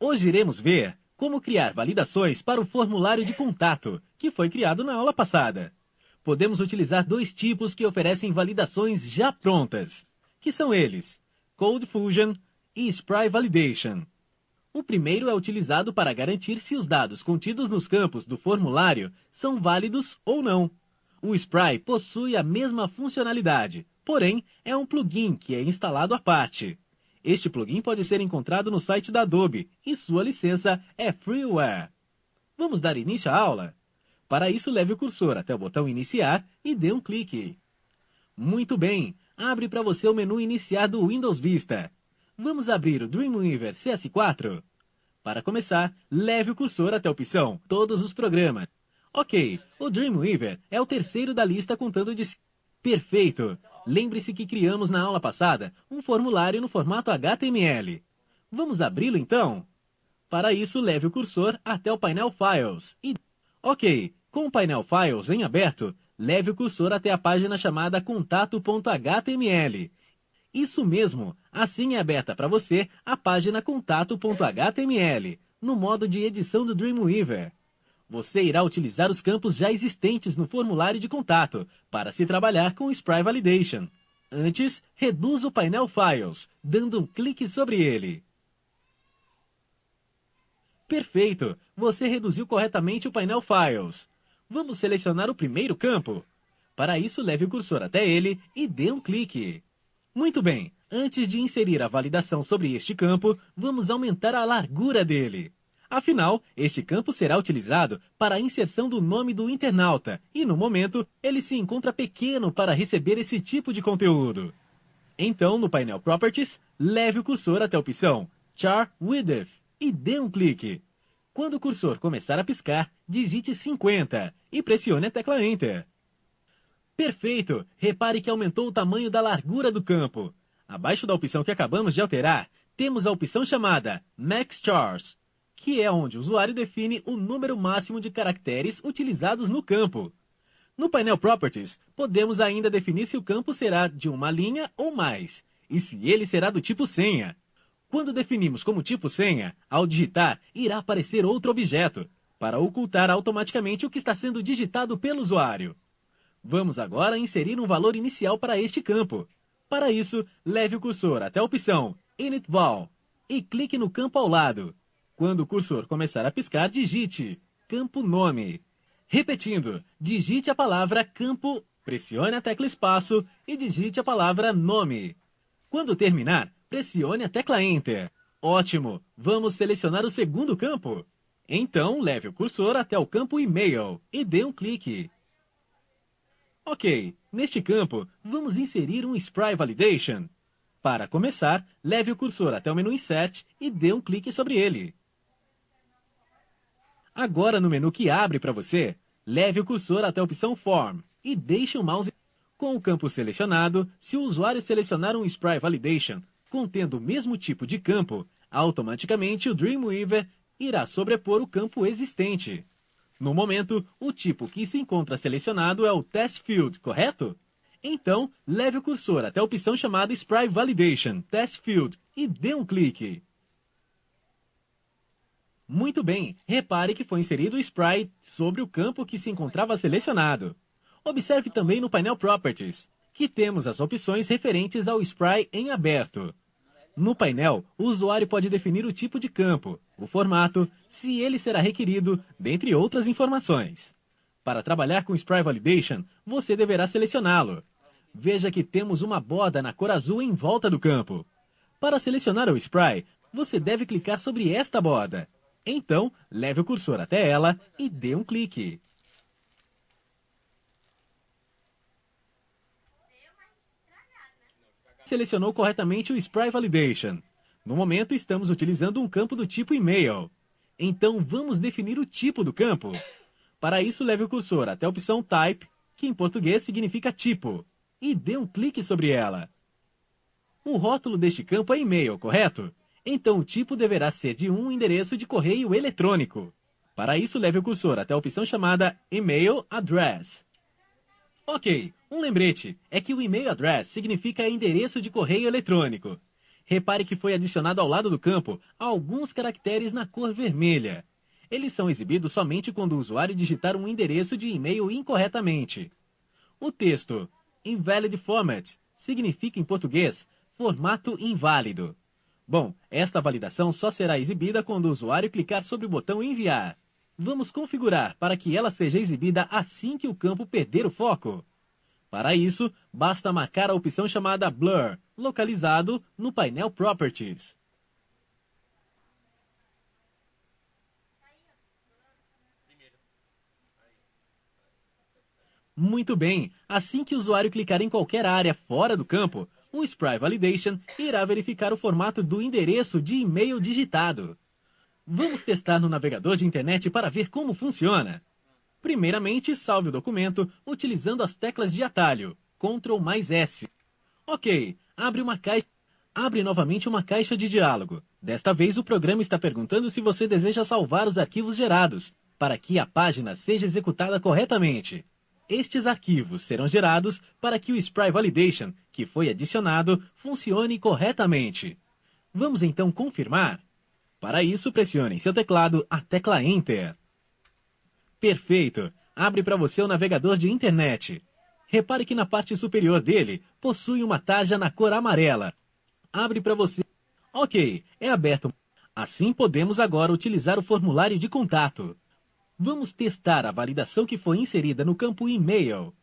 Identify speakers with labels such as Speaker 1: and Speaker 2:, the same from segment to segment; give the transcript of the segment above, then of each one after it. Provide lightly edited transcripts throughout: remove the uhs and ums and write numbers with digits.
Speaker 1: Hoje iremos ver como criar validações para o formulário de contato, que foi criado na aula passada. Podemos utilizar dois tipos que oferecem validações já prontas, que são eles, CodeFusion e Spry Validation. O primeiro é utilizado para garantir se os dados contidos nos campos do formulário são válidos ou não. O Spry possui a mesma funcionalidade, porém é um plugin que é instalado à parte. Este plugin pode ser encontrado no site da Adobe e sua licença é freeware. Vamos dar início à aula? Para isso, leve o cursor até o botão Iniciar e dê um clique. Muito bem, abre para você o menu Iniciar do Windows Vista. Vamos abrir o Dreamweaver CS4? Para começar, leve o cursor até a opção Todos os programas. Ok, o Dreamweaver é o terceiro da lista contando de... Perfeito! Lembre-se que criamos na aula passada um formulário no formato HTML. Vamos abri-lo então? Para isso, leve o cursor até o painel Files. Ok, com o painel Files em aberto, leve o cursor até a página chamada contato.html. Isso mesmo, assim é aberta para você a página contato.html, no modo de edição do Dreamweaver. Você irá utilizar os campos já existentes no formulário de contato para se trabalhar com o Spry Validation. Antes, reduza o painel Files, dando um clique sobre ele. Perfeito! Você reduziu corretamente o painel Files. Vamos selecionar o primeiro campo. Para isso, leve o cursor até ele e dê um clique. Muito bem, antes de inserir a validação sobre este campo, vamos aumentar a largura dele. Afinal, este campo será utilizado para a inserção do nome do internauta e, no momento, ele se encontra pequeno para receber esse tipo de conteúdo. Então, no painel Properties, leve o cursor até a opção Char Width e dê um clique. Quando o cursor começar a piscar, digite 50 e pressione a tecla Enter. Perfeito! Repare que aumentou o tamanho da largura do campo. Abaixo da opção que acabamos de alterar, temos a opção chamada Max Chars, que é onde o usuário define o número máximo de caracteres utilizados no campo. No painel Properties, podemos ainda definir se o campo será de uma linha ou mais, e se ele será do tipo senha. Quando definimos como tipo senha, ao digitar, irá aparecer outro objeto, para ocultar automaticamente o que está sendo digitado pelo usuário. Vamos agora inserir um valor inicial para este campo. Para isso, leve o cursor até a opção initVal e clique no campo ao lado. Quando o cursor começar a piscar, digite campo nome. Repetindo, digite a palavra campo, pressione a tecla espaço e digite a palavra nome. Quando terminar, pressione a tecla Enter. Ótimo! Vamos selecionar o segundo campo. Então, leve o cursor até o campo e-mail e dê um clique. Ok, neste campo, vamos inserir um Spry Validation. Para começar, leve o cursor até o menu Insert e dê um clique sobre ele. Agora, no menu que abre para você, leve o cursor até a opção Form e deixe o mouse com o campo selecionado. Se o usuário selecionar um Spry Validation contendo o mesmo tipo de campo, automaticamente o Dreamweaver irá sobrepor o campo existente. No momento, o tipo que se encontra selecionado é o Test Field, correto? Então, leve o cursor até a opção chamada Spry Validation Test Field e dê um clique. Muito bem, repare que foi inserido o Spry sobre o campo que se encontrava selecionado. Observe também no painel Properties, que temos as opções referentes ao Spry em aberto. No painel, o usuário pode definir o tipo de campo, o formato, se ele será requerido, dentre outras informações. Para trabalhar com Spry Validation, você deverá selecioná-lo. Veja que temos uma borda na cor azul em volta do campo. Para selecionar o Spry, você deve clicar sobre esta borda. Então, leve o cursor até ela e dê um clique. Selecionou corretamente o Spry Validation. No momento, estamos utilizando um campo do tipo e-mail. Então, vamos definir o tipo do campo. Para isso, leve o cursor até a opção Type, que em português significa tipo, e dê um clique sobre ela. O rótulo deste campo é e-mail, correto? Então, o tipo deverá ser de um endereço de correio eletrônico. Para isso, leve o cursor até a opção chamada Email Address. Ok, um lembrete é que o email address significa endereço de correio eletrônico. Repare que foi adicionado ao lado do campo alguns caracteres na cor vermelha. Eles são exibidos somente quando o usuário digitar um endereço de e-mail incorretamente. O texto Invalid Format significa em português formato inválido. Bom, esta validação só será exibida quando o usuário clicar sobre o botão enviar. Vamos configurar para que ela seja exibida assim que o campo perder o foco. Para isso, basta marcar a opção chamada Blur, localizado no painel Properties. Muito bem, assim que o usuário clicar em qualquer área fora do campo, o Sprite Validation irá verificar o formato do endereço de e-mail digitado. Vamos testar no navegador de internet para ver como funciona. Primeiramente, salve o documento utilizando as teclas de atalho, Ctrl mais S. Ok, abre novamente uma caixa de diálogo. Desta vez o programa está perguntando se você deseja salvar os arquivos gerados, para que a página seja executada corretamente. Estes arquivos serão gerados para que o Sprite Validation, que foi adicionado, funcione corretamente. Vamos então confirmar? Para isso, pressione em seu teclado a tecla Enter. Perfeito! Abre para você o navegador de internet. Repare que na parte superior dele possui uma tarja na cor amarela. Abre para você. Ok, é aberto. Assim podemos agora utilizar o formulário de contato. Vamos testar a validação que foi inserida no campo e-mail.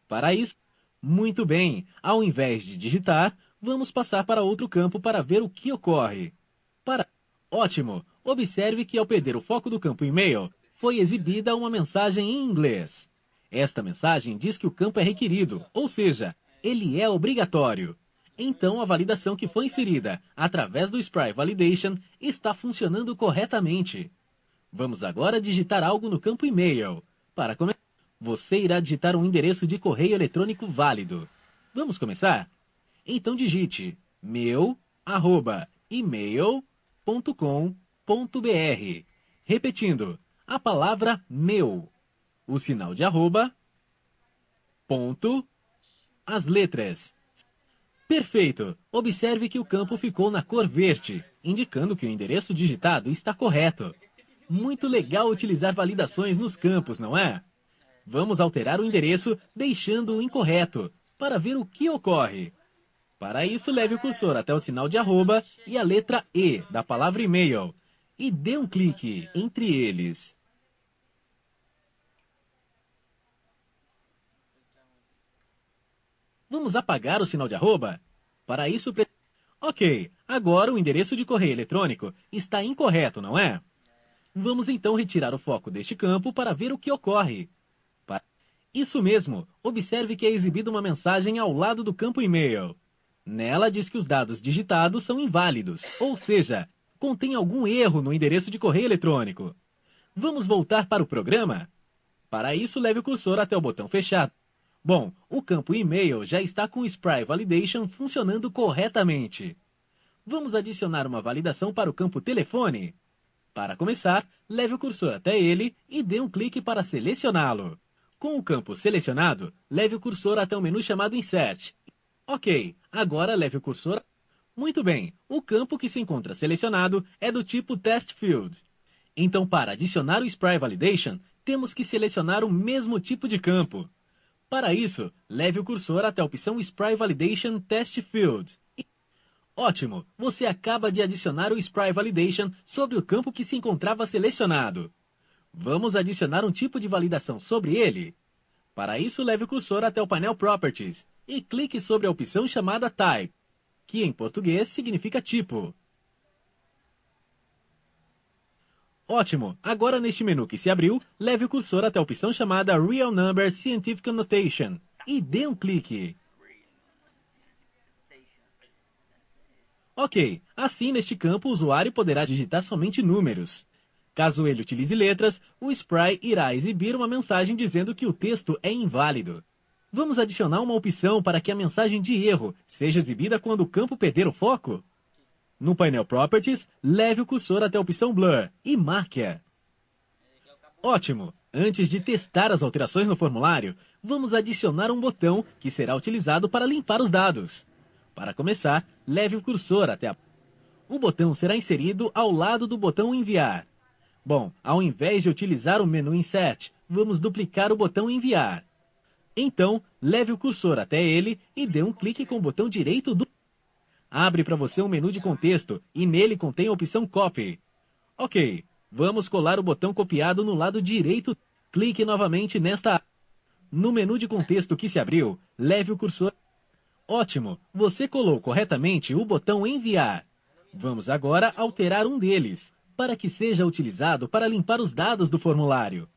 Speaker 1: Para isso, muito bem, ao invés de digitar, vamos passar para outro campo para ver o que ocorre. Ótimo! Observe que ao perder o foco do campo e-mail, foi exibida uma mensagem em inglês. Esta mensagem diz que o campo é requerido, ou seja, ele é obrigatório. Então a validação que foi inserida através do Sprite Validation está funcionando corretamente. Vamos agora digitar algo no campo e-mail. Para começar, você irá digitar um endereço de correio eletrônico válido. Vamos começar? Então digite meu@email.com.br. Repetindo, a palavra meu, o sinal de arroba, ponto, as letras. Perfeito! Observe que o campo ficou na cor verde, indicando que o endereço digitado está correto. Muito legal utilizar validações nos campos, não é? Vamos alterar o endereço deixando-o incorreto, para ver o que ocorre. Para isso, leve o cursor até o sinal de arroba e a letra E da palavra e-mail e dê um clique entre eles. Vamos apagar o sinal de arroba? Para isso, Ok, agora o endereço de correio eletrônico está incorreto, não é? Vamos então retirar o foco deste campo para ver o que ocorre. Isso mesmo, observe que é exibida uma mensagem ao lado do campo e-mail. Nela diz que os dados digitados são inválidos, ou seja, contém algum erro no endereço de correio eletrônico. Vamos voltar para o programa? Para isso, leve o cursor até o botão fechado. Bom, o campo e-mail já está com o Sprite Validation funcionando corretamente. Vamos adicionar uma validação para o campo telefone? Para começar, leve o cursor até ele e dê um clique para selecioná-lo. Com o campo selecionado, leve o cursor até o menu chamado Insert. Ok, agora leve o cursor... Muito bem, o campo que se encontra selecionado é do tipo Test Field. Então, para adicionar o Sprite Validation, temos que selecionar o mesmo tipo de campo. Para isso, leve o cursor até a opção Sprite Validation Test Field. Ótimo! Você acaba de adicionar o Sprite Validation sobre o campo que se encontrava selecionado. Vamos adicionar um tipo de validação sobre ele? Para isso, leve o cursor até o painel Properties e clique sobre a opção chamada Type, que em português significa tipo. Ótimo! Agora neste menu que se abriu, leve o cursor até a opção chamada Real Number Scientific Notation e dê um clique. Ok, assim neste campo o usuário poderá digitar somente números. Caso ele utilize letras, o Sprite irá exibir uma mensagem dizendo que o texto é inválido. Vamos adicionar uma opção para que a mensagem de erro seja exibida quando o campo perder o foco? No painel Properties, leve o cursor até a opção Blur e marque-a. Ótimo! Antes de testar as alterações no formulário, vamos adicionar um botão que será utilizado para limpar os dados. Para começar, leve o cursor até a... O botão será inserido ao lado do botão enviar. Bom, ao invés de utilizar o menu Insert, vamos duplicar o botão enviar. Então, leve o cursor até ele e dê um clique com o botão direito do... Abre para você um menu de contexto e nele contém a opção Copy. Ok, vamos colar o botão copiado no lado direito. Clique novamente nesta... No menu de contexto que se abriu, leve o cursor... Ótimo, você colou corretamente o botão enviar. Vamos agora alterar um deles, para que seja utilizado para limpar os dados do formulário.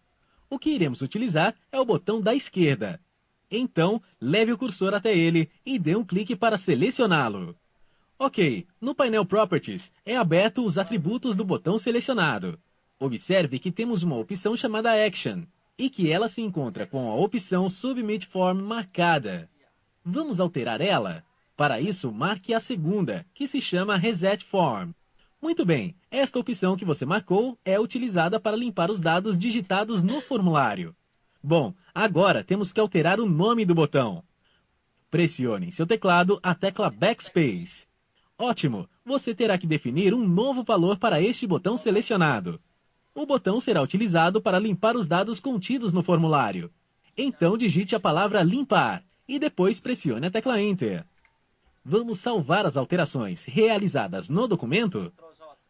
Speaker 1: O que iremos utilizar é o botão da esquerda. Então, leve o cursor até ele e dê um clique para selecioná-lo. Ok, no painel Properties é aberto os atributos do botão selecionado. Observe que temos uma opção chamada Action, e que ela se encontra com a opção Submit Form marcada. Vamos alterar ela? Para isso, marque a segunda, que se chama Reset Form. Muito bem, esta opção que você marcou é utilizada para limpar os dados digitados no formulário. Bom, agora temos que alterar o nome do botão. Pressione em seu teclado a tecla Backspace. Ótimo! Você terá que definir um novo valor para este botão selecionado. O botão será utilizado para limpar os dados contidos no formulário. Então digite a palavra limpar e depois pressione a tecla Enter. Vamos salvar as alterações realizadas no documento?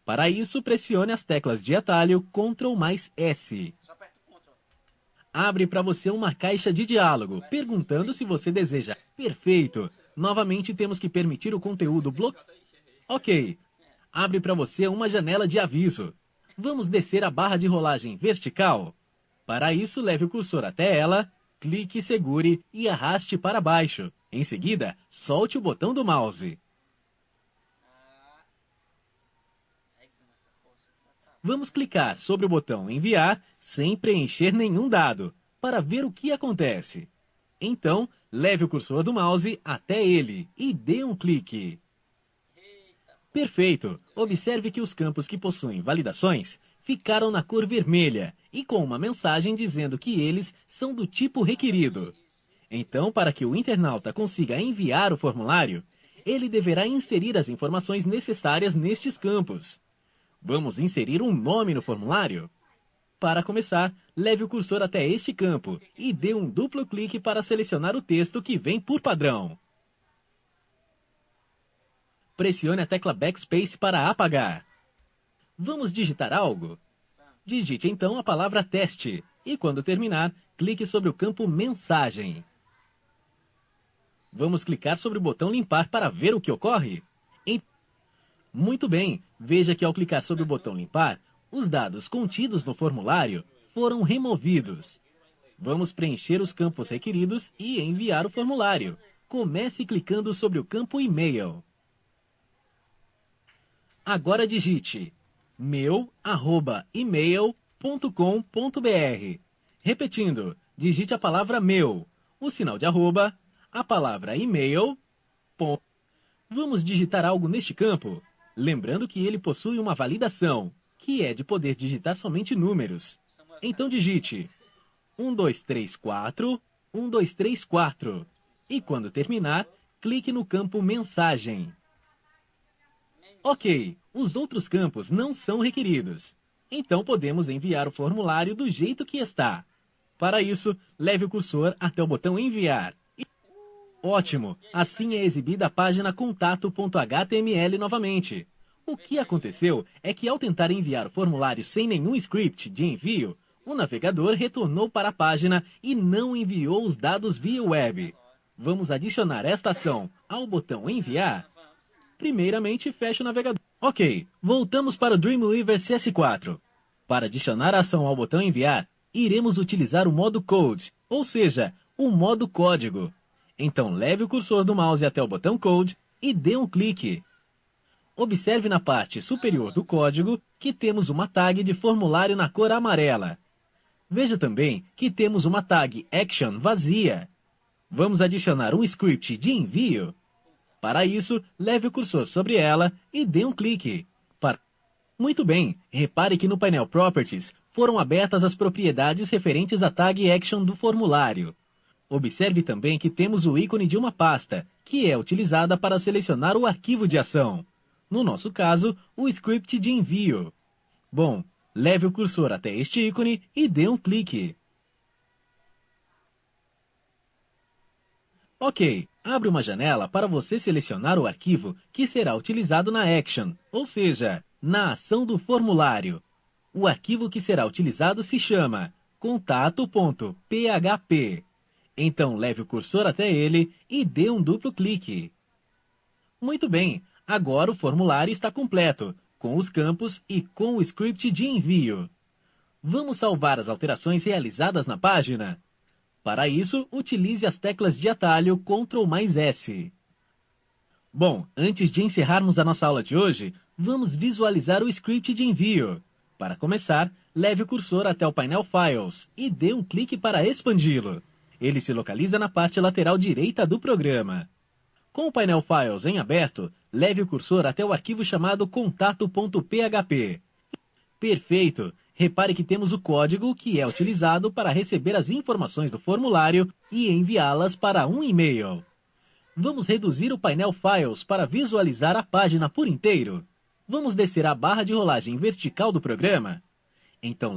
Speaker 1: Para isso, pressione as teclas de atalho Ctrl mais S. Abre para você uma caixa de diálogo, perguntando se você deseja. Perfeito! Novamente temos que permitir o conteúdo bloqueado. Ok. Abre para você uma janela de aviso. Vamos descer a barra de rolagem vertical? Para isso, leve o cursor até ela, clique, segure e arraste para baixo. Em seguida, solte o botão do mouse. Vamos clicar sobre o botão enviar sem preencher nenhum dado, para ver o que acontece. Então, leve o cursor do mouse até ele e dê um clique. Perfeito! Observe que os campos que possuem validações ficaram na cor vermelha e com uma mensagem dizendo que eles são do tipo requerido. Então, para que o internauta consiga enviar o formulário, ele deverá inserir as informações necessárias nestes campos. Vamos inserir um nome no formulário? Para começar, leve o cursor até este campo e dê um duplo clique para selecionar o texto que vem por padrão. Pressione a tecla Backspace para apagar. Vamos digitar algo? Digite então a palavra teste e, quando terminar, clique sobre o campo Mensagem. Vamos clicar sobre o botão Limpar para ver o que ocorre? Muito bem, veja que ao clicar sobre o botão Limpar, os dados contidos no formulário foram removidos. Vamos preencher os campos requeridos e enviar o formulário. Comece clicando sobre o campo E-mail. Agora digite meu@email.com.br. Repetindo, digite a palavra meu, o sinal de arroba, a palavra e-mail. Vamos digitar algo neste campo? Lembrando que ele possui uma validação, que é de poder digitar somente números. Então digite 1234, 1234. E quando terminar, clique no campo Mensagem. Ok, os outros campos não são requeridos. Então podemos enviar o formulário do jeito que está. Para isso, leve o cursor até o botão Enviar. Ótimo! Assim é exibida a página contato.html novamente. O que aconteceu é que ao tentar enviar o formulário sem nenhum script de envio, o navegador retornou para a página e não enviou os dados via web. Vamos adicionar esta ação ao botão Enviar. Primeiramente, feche o navegador. Ok, voltamos para o Dreamweaver CS4. Para adicionar a ação ao botão Enviar, iremos utilizar o modo Code, ou seja, o modo código. Então leve o cursor do mouse até o botão Code e dê um clique. Observe na parte superior do código que temos uma tag de formulário na cor amarela. Veja também que temos uma tag Action vazia. Vamos adicionar um script de envio? Para isso, leve o cursor sobre ela e dê um clique. Muito bem, repare que no painel Properties foram abertas as propriedades referentes à tag Action do formulário. Observe também que temos o ícone de uma pasta, que é utilizada para selecionar o arquivo de ação. No nosso caso, o script de envio. Bom, leve o cursor até este ícone e dê um clique. Ok, abre uma janela para você selecionar o arquivo que será utilizado na action, ou seja, na ação do formulário. O arquivo que será utilizado se chama contato.php. Então leve o cursor até ele e dê um duplo clique. Muito bem, agora o formulário está completo, com os campos e com o script de envio. Vamos salvar as alterações realizadas na página? Para isso, utilize as teclas de atalho Ctrl+S. Bom, antes de encerrarmos a nossa aula de hoje, vamos visualizar o script de envio. Para começar, leve o cursor até o painel Files e dê um clique para expandi-lo. Ele se localiza na parte lateral direita do programa. Com o painel Files em aberto, leve o cursor até o arquivo chamado contato.php. Perfeito! Repare que temos o código que é utilizado para receber as informações do formulário e enviá-las para um e-mail. Vamos reduzir o painel Files para visualizar a página por inteiro. Vamos descer a barra de rolagem vertical do programa. Então,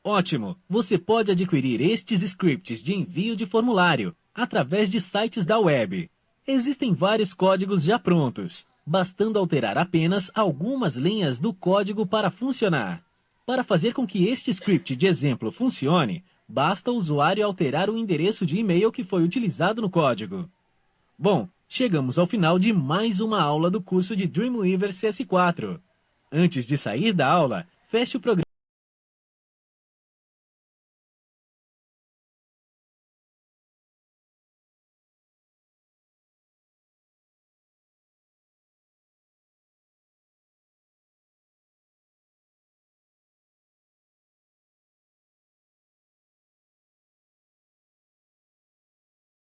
Speaker 1: Ótimo! Você pode adquirir estes scripts de envio de formulário através de sites da web. Existem vários códigos já prontos, bastando alterar apenas algumas linhas do código para funcionar. Para fazer com que este script de exemplo funcione, basta o usuário alterar o endereço de e-mail que foi utilizado no código. Bom, chegamos ao final de mais uma aula do curso de Dreamweaver CS4. Antes de sair da aula, feche o programa.